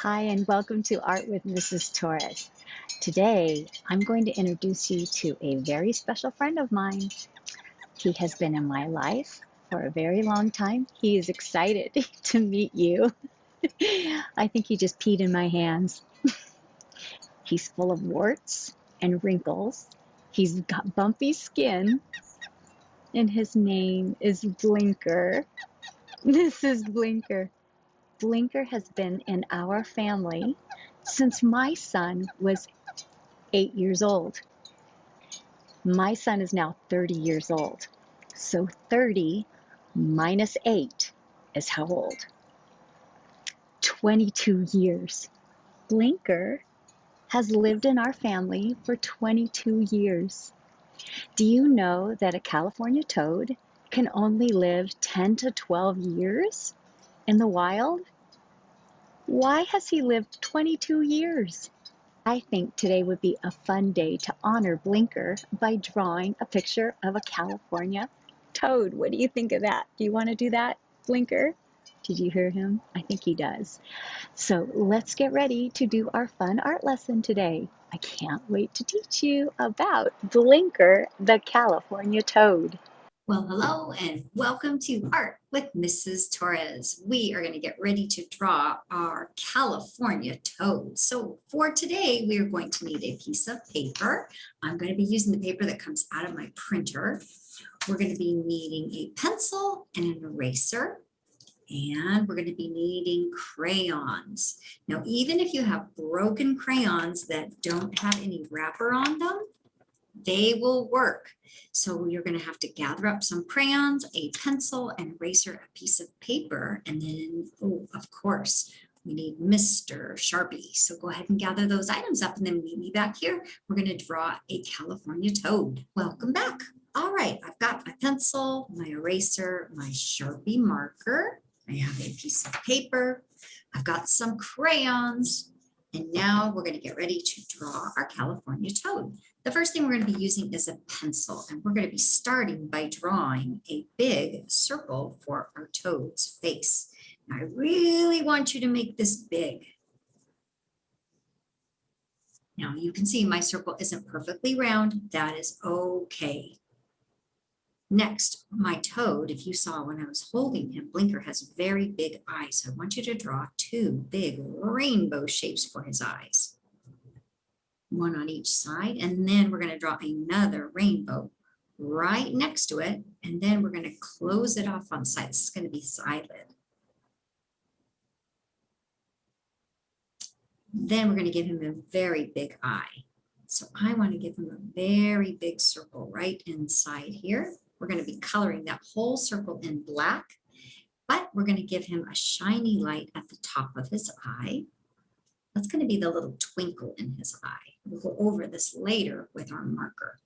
Hi, and welcome to Art with Mrs. Torres. Today, I'm going to introduce you to a very special friend of mine. He has been in my life for a very long time. He is excited to meet you. I think he just peed in my hands. He's full of warts and wrinkles. He's got bumpy skin, and his name is Blinker. This is Blinker. Blinker has been in our family since my son was 8 years old. My son is now 30 years old. So 30 minus 8 is how old? 22 years. Blinker has lived in our family for 22 years. Do you know that a California toad can only live 10 to 12 years in the wild? Why has he lived 22 years? I think today would be a fun day to honor Blinker by drawing a picture of a California toad. What do you think of that? Do you want to do that, Blinker? Did you hear him? I think he does. So let's get ready to do our fun art lesson today. I can't wait to teach you about Blinker the California toad. Well, hello and welcome to Art with Mrs. Torres. We are going to get ready to draw our California toad. So for today, we are going to need a piece of paper. I'm going to be using the paper that comes out of my printer. We're going to be needing a pencil and an eraser. And we're going to be needing crayons. Now, even if you have broken crayons that don't have any wrapper on them, they will work. So you're going to have to gather up some crayons, a pencil, an eraser, a piece of paper, and then, oh, of course, we need Mr. Sharpie. So go ahead and gather those items up and then meet me back here. We're going to draw a California toad. Welcome back. All right, I've got my pencil, my eraser, my Sharpie marker. I have a piece of paper. I've got some crayons. And now we're going to get ready to draw our California toad. The first thing we're going to be using is a pencil, and we're going to be starting by drawing a big circle for our toad's face. Now, I really want you to make this big. Now, you can see my circle isn't perfectly round. That is okay. Next, my toad, if you saw when I was holding him, Blinker has very big eyes. So I want you to draw two big rainbow shapes for his eyes. One on each side, and then we're going to draw another rainbow right next to it, and then we're going to close it off on side. This is going to be his eyelid. Then we're going to give him a very big eye. So I want to give him a very big circle right inside here. We're going to be coloring that whole circle in black, but we're going to give him a shiny light at the top of his eye. That's going to be the little twinkle in his eye. We'll go over this later with our marker.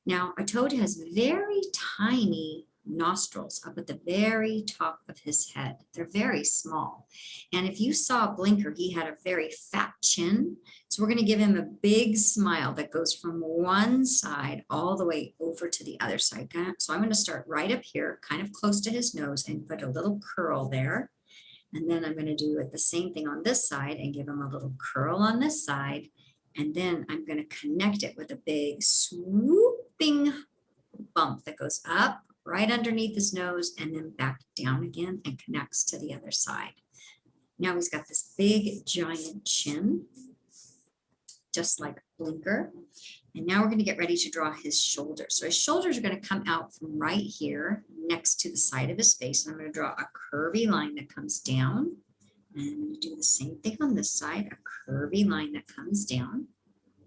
Now, a toad has very tiny nostrils up at the very top of his head. They're very small. And if you saw Blinker, he had a very fat chin. So we're going to give him a big smile that goes from one side all the way over to the other side. So I'm going to start right up here, kind of close to his nose, and put a little curl there. And then I'm going to do it the same thing on this side and give him a little curl on this side. And then I'm going to connect it with a big swooping bump that goes up right underneath his nose and then back down again and connects to the other side. Now he's got this big giant chin, just like Blinker. And now we're going to get ready to draw his shoulders. So his shoulders are going to come out from right here next to the side of his face. And I'm going to draw a curvy line that comes down. And I'm going to do the same thing on this side, a curvy line that comes down.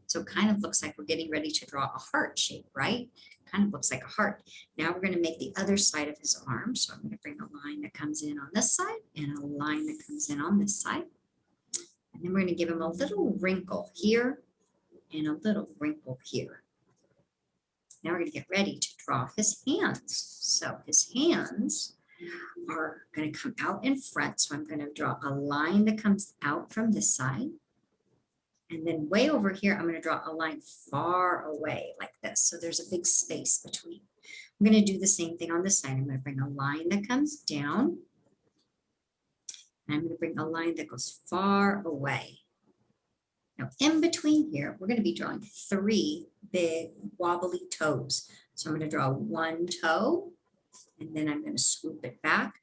So it kind of looks like we're getting ready to draw a heart shape, right? Kind of looks like a heart. Now we're going to make the other side of his arm. So I'm going to bring a line that comes in on this side and a line that comes in on this side. And then we're going to give him a little wrinkle here and a little wrinkle here. Now we're going to get ready to draw his hands. So his hands are going to come out in front. So I'm going to draw a line that comes out from this side. And then way over here, I'm going to draw a line far away like this. So there's a big space between. I'm going to do the same thing on this side. I'm going to bring a line that comes down. And I'm going to bring a line that goes far away. Now, in between here, we're going to be drawing 3 big wobbly toes. So I'm going to draw 1 toe, and then I'm going to swoop it back.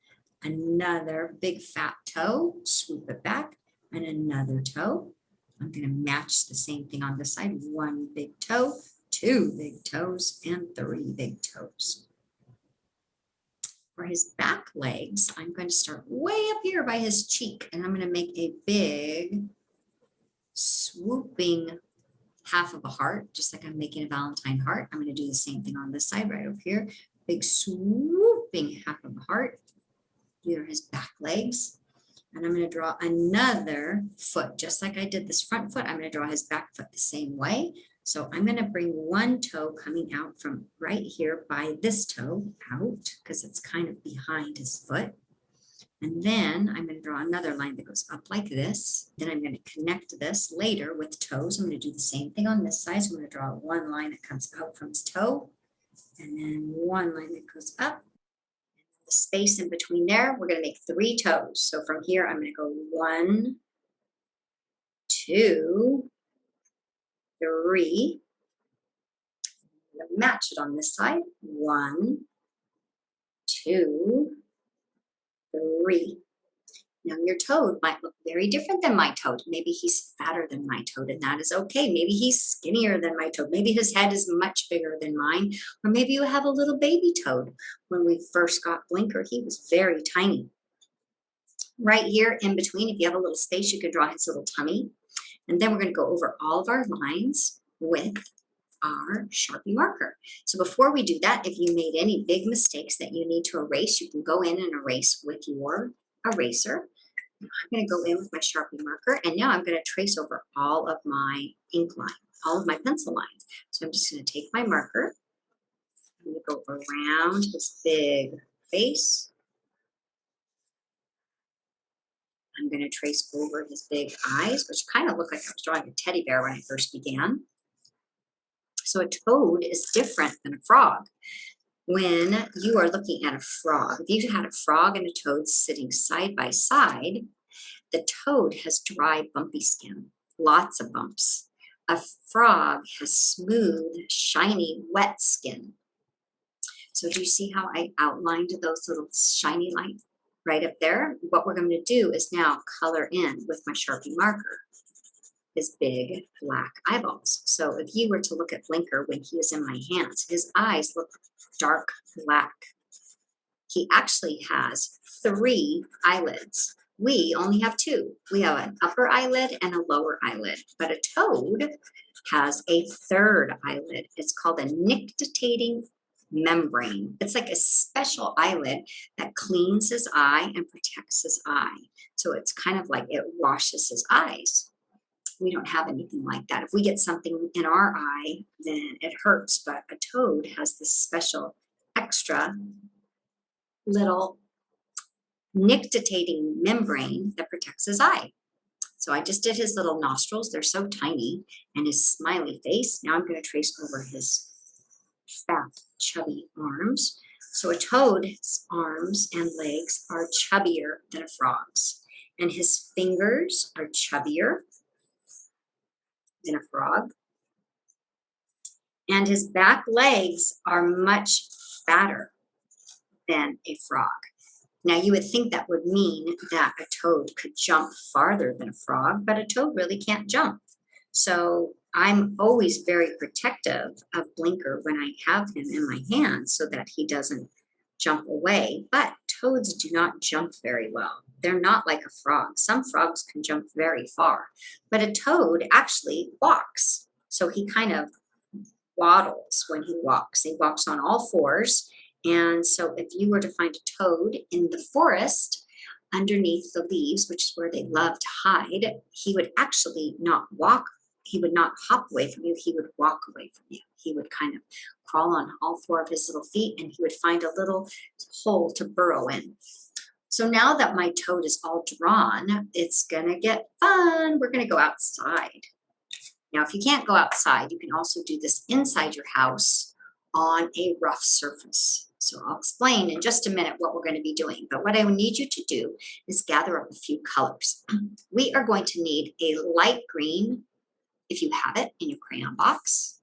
Another big fat toe, swoop it back, and another toe. I'm going to match the same thing on this side. 1 big toe, 2 big toes, and 3 big toes. For his back legs, I'm going to start way up here by his cheek, and I'm going to make a big swooping half of a heart, just like I'm making a Valentine heart. I'm going to do the same thing on this side right over here. Big swooping half of a heart. These are his back legs. And I'm going to draw another foot, just like I did this front foot. I'm going to draw his back foot the same way. So I'm going to bring 1 toe coming out from right here by this toe out, because it's kind of behind his foot. And then I'm going to draw another line that goes up like this. Then I'm going to connect this later with toes. I'm going to do the same thing on this side. So I'm going to draw 1 line that comes out from his toe, and then 1 line that goes up. The space in between there, we're going to make 3 toes. So from here, I'm going to go 1, 2, 3. I'm going to match it on this side. 1, 2, 3. Now your toad might look very different than my toad. Maybe he's fatter than my toad, and that is okay. Maybe he's skinnier than my toad. Maybe his head is much bigger than mine. Or maybe you have a little baby toad. When we first got Blinker, he was very tiny. Right here in between, if you have a little space, you can draw his little tummy. And then we're going to go over all of our lines with our Sharpie marker. So before we do that, if you made any big mistakes that you need to erase, you can go in and erase with your eraser. I'm going to go in with my Sharpie marker, and now I'm going to trace over all of my ink line, all of my pencil lines. So I'm just going to take my marker. I'm going to go around his big face. I'm going to trace over his big eyes, which kind of look like I was drawing a teddy bear when I first began. So a toad is different than a frog. When you are looking at a frog, if you had a frog and a toad sitting side by side, the toad has dry, bumpy skin, lots of bumps. A frog has smooth, shiny, wet skin. So do you see how I outlined those little shiny lines right up there? What we're going to do is now color in with my Sharpie marker his big black eyeballs. So if you were to look at Blinker when he was in my hands, his eyes look dark black. He actually has 3 eyelids. We only have 2. We have an upper eyelid and a lower eyelid, but a toad has a 3rd eyelid. It's called a nictitating membrane. It's like a special eyelid that cleans his eye and protects his eye. So it's kind of like it washes his eyes. We don't have anything like that. If we get something in our eye, then it hurts, but a toad has this special extra little nictitating membrane that protects his eye. So I just did his little nostrils. They're so tiny, and his smiley face. Now I'm going to trace over his fat, chubby arms. So a toad's arms and legs are chubbier than a frog's, and his fingers are chubbier than a frog. And his back legs are much fatter than a frog. Now you would think that would mean that a toad could jump farther than a frog, but a toad really can't jump. So I'm always very protective of Blinker when I have him in my hands so that he doesn't jump away. But toads do not jump very well. They're not like a frog. Some frogs can jump very far, but a toad actually walks. So he kind of waddles when he walks. He walks on all 4s. And so if you were to find a toad in the forest underneath the leaves, which is where they love to hide, he would actually not walk. He would not hop away from you. He would walk away from you. He would kind of crawl on all 4 of his little feet, and he would find a little hole to burrow in. So now that my toad is all drawn, it's going to get fun. We're going to go outside. Now, if you can't go outside, you can also do this inside your house on a rough surface. So I'll explain in just a minute what we're going to be doing. But what I need you to do is gather up a few colors. We are going to need a light green, if you have it in your crayon box.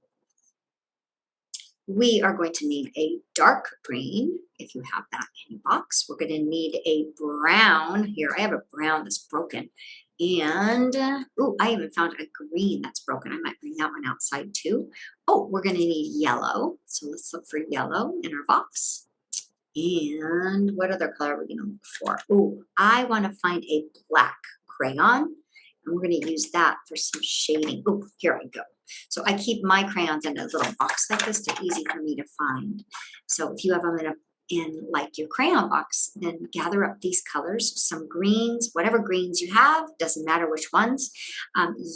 We are going to need a dark green, if you have that in your box. We're going to need a brown. Here, I have a brown that's broken. And, oh, I even found a green that's broken. I might bring that one outside too. Oh, we're going to need yellow. So let's look for yellow in our box. And what other color are we going to look for? Oh, I want to find a black crayon. And we're going to use that for some shading. Oh, here I go. So I keep my crayons in a little box like this. They're easy for me to find. So if you have them in like your crayon box, then gather up these colors, some greens, whatever greens you have, doesn't matter which ones.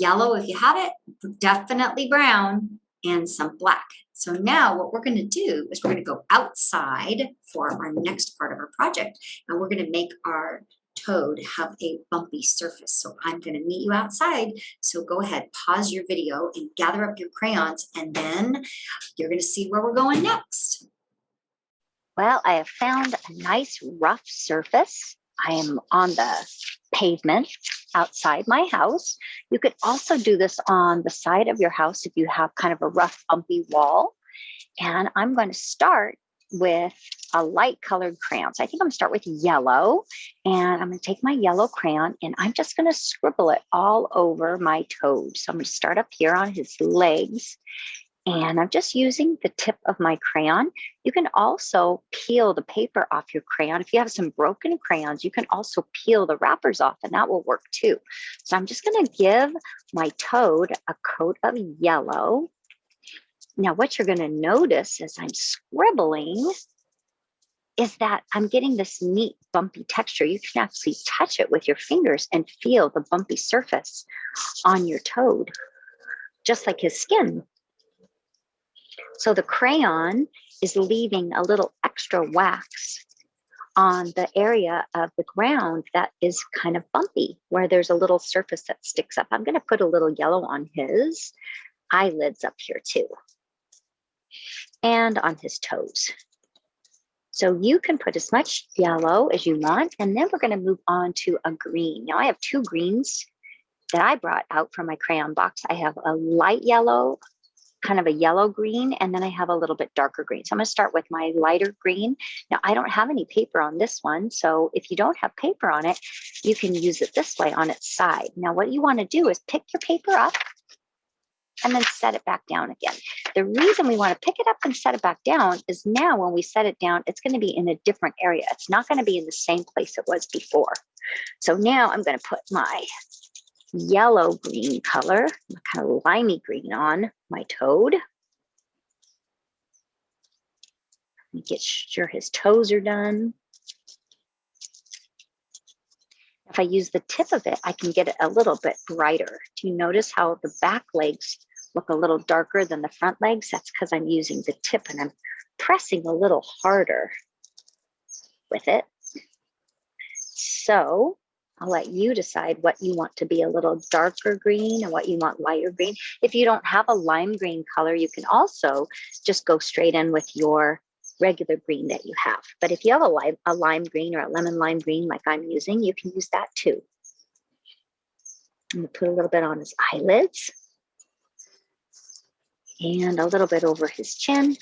Yellow if you have it, definitely brown, and some black. So now what we're going to do is we're going to go outside for our next part of our project, and we're going to make our toad have a bumpy surface. So I'm going to meet you outside. So go ahead, pause your video and gather up your crayons, and then you're going to see where we're going next. Well, I have found a nice rough surface. I am on the pavement outside my house. You could also do this on the side of your house if you have kind of a rough, bumpy wall. And I'm going to start with a light colored crayon. So I think I'm going to start with yellow, and I'm going to take my yellow crayon and I'm just going to scribble it all over my toad. So I'm going to start up here on his legs, and I'm just using the tip of my crayon. You can also peel the paper off your crayon. If you have some broken crayons, you can also peel the wrappers off, and that will work too. So I'm just going to give my toad a coat of yellow. Now, what you're going to notice as I'm scribbling is that I'm getting this neat bumpy texture. You can actually touch it with your fingers and feel the bumpy surface on your toad, just like his skin. So the crayon is leaving a little extra wax on the area of the ground that is kind of bumpy, where there's a little surface that sticks up. I'm going to put a little yellow on his eyelids up here too, and on his toes. So you can put as much yellow as you want, and then we're going to move on to a green. Now I have two greens that I brought out from my crayon box. I have a light yellow, kind of a yellow green, and then I have a little bit darker green. So I'm going to start with my lighter green. Now I don't have any paper on this one, so if you don't have paper on it, you can use it this way on its side. Now what you want to do is pick your paper up and then set it back down again. The reason we want to pick it up and set it back down is now when we set it down, it's going to be in a different area. It's not going to be in the same place it was before. So now I'm going to put my yellow green color, kind of limey green, on my toad. Get sure his toes are done. If I use the tip of it, I can get it a little bit brighter. Do you notice how the back legs look a little darker than the front legs? That's because I'm using the tip and I'm pressing a little harder with it. So I'll let you decide what you want to be a little darker green and what you want lighter green. If you don't have a lime green color, you can also just go straight in with your regular green that you have. But if you have a lime green or a lemon lime green like I'm using, you can use that too. I'm going to put a little bit on his eyelids and a little bit over his chin.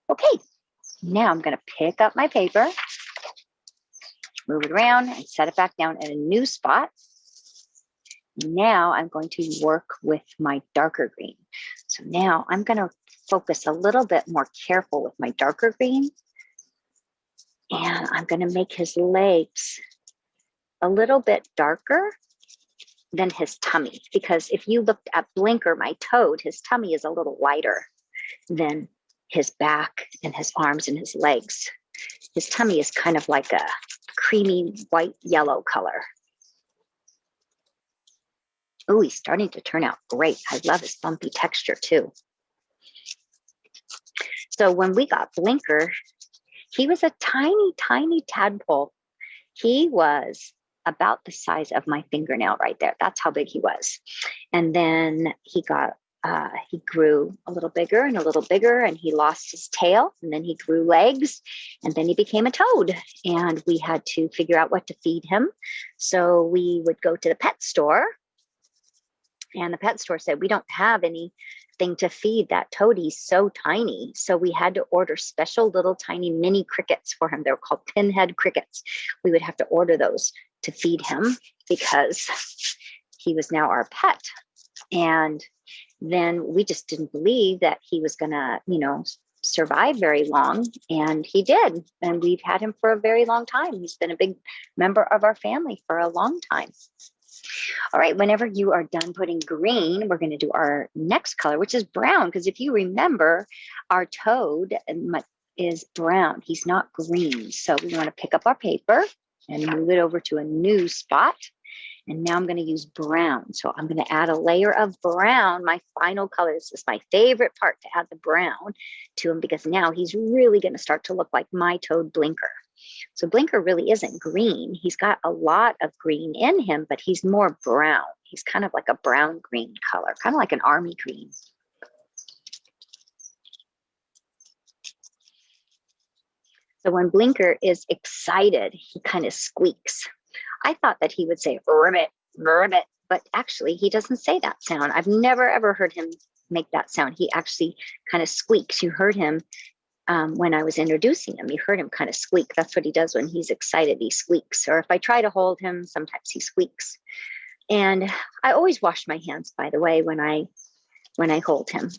Okay, now I'm going to pick up my paper, move it around, and set it back down in a new spot. Now I'm going to work with my darker green. So now I'm going to focus a little bit more careful with my darker green. And I'm going to make his legs a little bit darker than his tummy. Because if you looked at Blinker, my toad, his tummy is a little lighter than his back and his arms and his legs. His tummy is kind of like a creamy white yellow color. Oh, he's starting to turn out great. I love his bumpy texture too. So when we got Blinker, he was a tiny, tiny tadpole. He was about the size of my fingernail right there. That's how big he was. And then he got he grew a little bigger and a little bigger, and he lost his tail, and then he grew legs, and then he became a toad. And we had to figure out what to feed him. So we would go to the pet store, and the pet store said, we don't have anything to feed that toad. He's so tiny. So we had to order special little tiny mini crickets for him. They're called pinhead crickets. We would have to order those to feed him because he was now our pet. And then we just didn't believe that he was going to, survive very long. And he did. And we've had him for a very long time. He's been a big member of our family for a long time. All right, whenever you are done putting green, we're going to do our next color, which is brown. Because if you remember, our toad is brown. He's not green. So we want to pick up our paper and move it over to a new spot. And now I'm going to use brown. So I'm going to add a layer of brown. My final color, this is my favorite part, to add the brown to him, because now he's really going to start to look like my toad Blinker. So Blinker really isn't green. He's got a lot of green in him, but he's more brown. He's kind of like a brown-green color, kind of like an army green. So when Blinker is excited, he kind of squeaks. I thought that he would say ribbit, ribbit, but actually he doesn't say that sound. I've never ever heard him make that sound. He actually kind of squeaks. You heard him when I was introducing him. You heard him kind of squeak. That's what he does when he's excited. He squeaks. Or if I try to hold him, sometimes he squeaks. And I always wash my hands, by the way, when I hold him.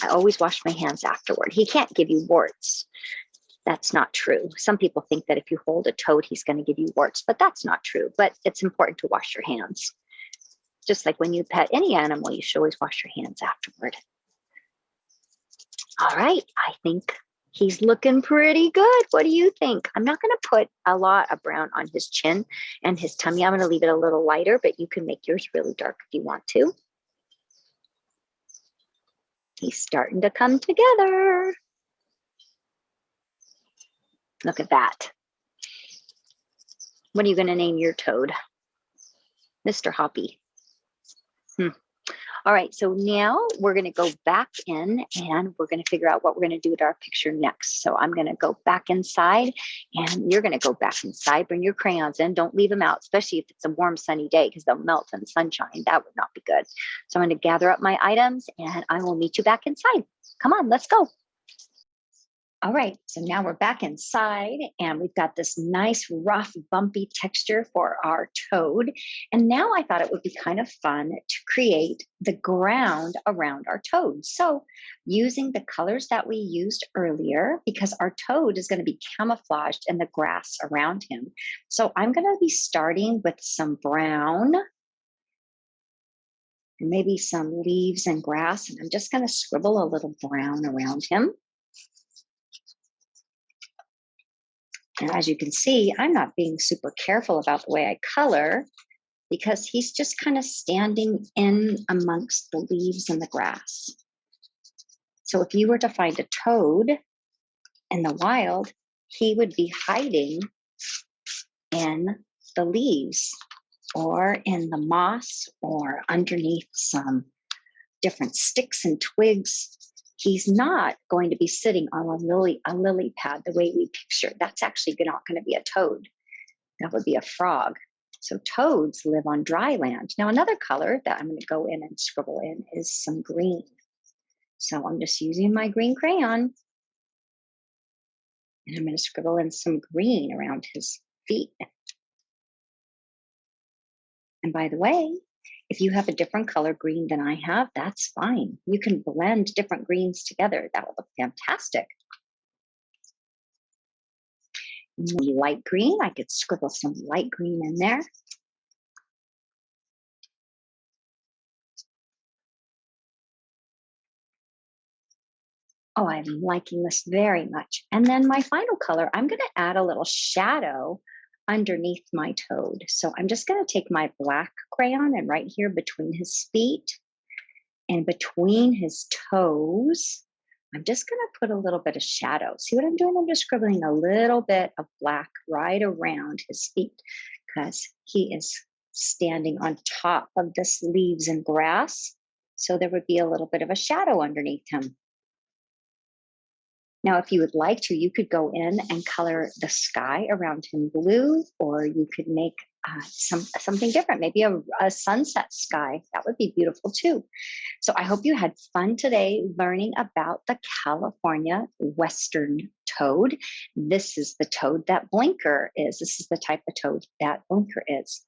I always wash my hands afterward. He can't give you warts. That's not true. Some people think that if you hold a toad, he's going to give you warts, but that's not true. But it's important to wash your hands. Just like when you pet any animal, you should always wash your hands afterward. All right, I think he's looking pretty good. What do you think? I'm not going to put a lot of brown on his chin and his tummy. I'm going to leave it a little lighter, but you can make yours really dark if you want to. He's starting to come together. Look at that. What are you going to name your toad? Mr. Hoppy. All right, so now we're going to go back in and we're going to figure out what we're going to do with our picture next. So I'm going to go back inside and you're going to go back inside. Bring your crayons in. Don't leave them out, especially if it's a warm, sunny day, because they'll melt in the sunshine. That would not be good. So I'm going to gather up my items and I will meet you back inside. Come on, let's go. All right, so now we're back inside and we've got this nice, rough, bumpy texture for our toad. And now I thought it would be kind of fun to create the ground around our toad. So using the colors that we used earlier, because our toad is going to be camouflaged in the grass around him. So I'm going to be starting with some brown, and maybe some leaves and grass. And I'm just going to scribble a little brown around him. And as you can see, I'm not being super careful about the way I color because he's just kind of standing in amongst the leaves and the grass. So if you were to find a toad in the wild, he would be hiding in the leaves or in the moss or underneath some different sticks and twigs. He's not going to be sitting on a lily pad the way we picture. That's actually not going to be a toad. That would be a frog. So toads live on dry land. Now another color that I'm going to go in and scribble in is some green. So I'm just using my green crayon. And I'm going to scribble in some green around his feet. And by the way, if you have a different color green than I have, that's fine. You can blend different greens together. That will look fantastic. Maybe light green, I could scribble some light green in there. Oh, I'm liking this very much. And then my final color, I'm going to add a little shadow underneath my toad. So I'm just going to take my black crayon and right here between his feet and between his toes, I'm just going to put a little bit of shadow. See what I'm doing? I'm just scribbling a little bit of black right around his feet because he is standing on top of this leaves and grass. so there would be a little bit of a shadow underneath him. Now, if you would like to, you could go in and color the sky around him blue, or you could make something different, maybe a sunset sky. That would be beautiful too. So I hope you had fun today learning about the California Western toad. This is the toad that Blinker is. This is the type of toad that Blinker is.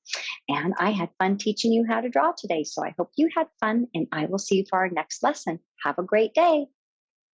And I had fun teaching you how to draw today. So I hope you had fun, and I will see you for our next lesson. Have a great day.